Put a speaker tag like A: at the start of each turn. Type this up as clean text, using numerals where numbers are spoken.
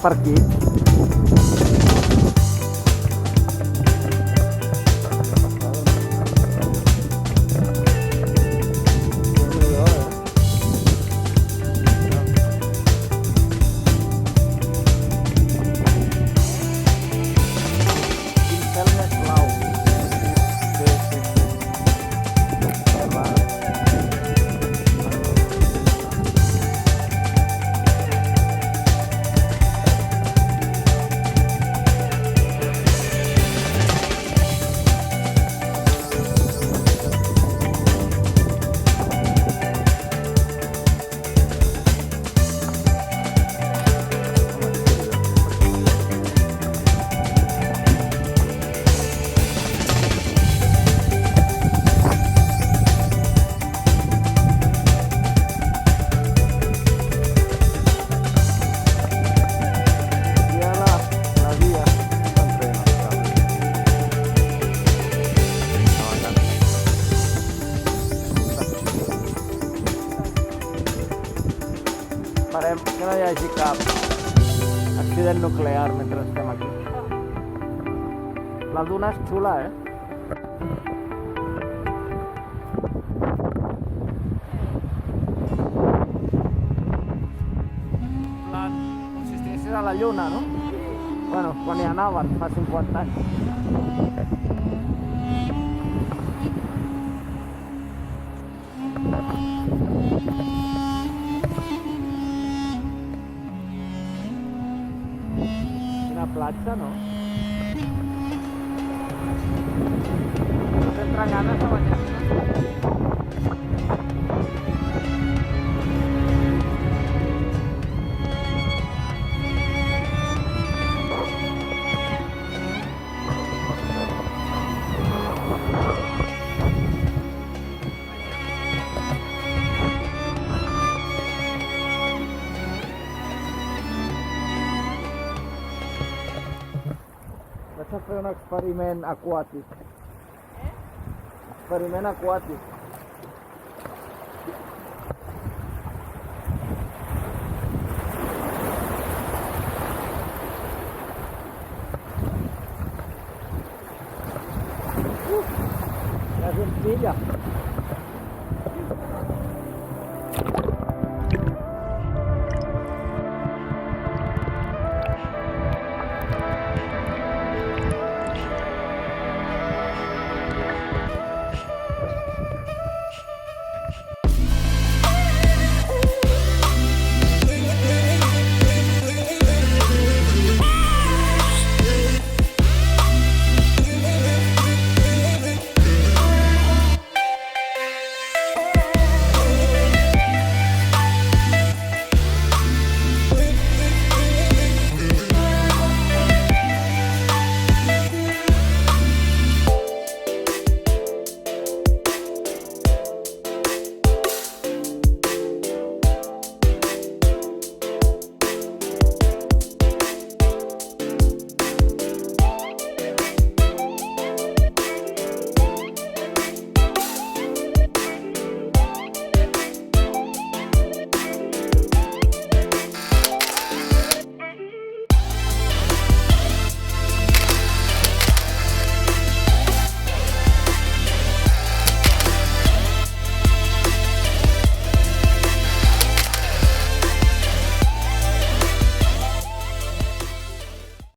A: per aquí. Esperem que no hi hagi cap accident nuclear mentre estem aquí. La duna és xula, eh? Com si estiguessis a la lluna, no? Bueno, quan hi anaven fa 50 anys. Platja, no? Tindran ganes de banyar. Vaig a fer un experiment aquàtic. Experiment aquàtic. Quasi em pilla.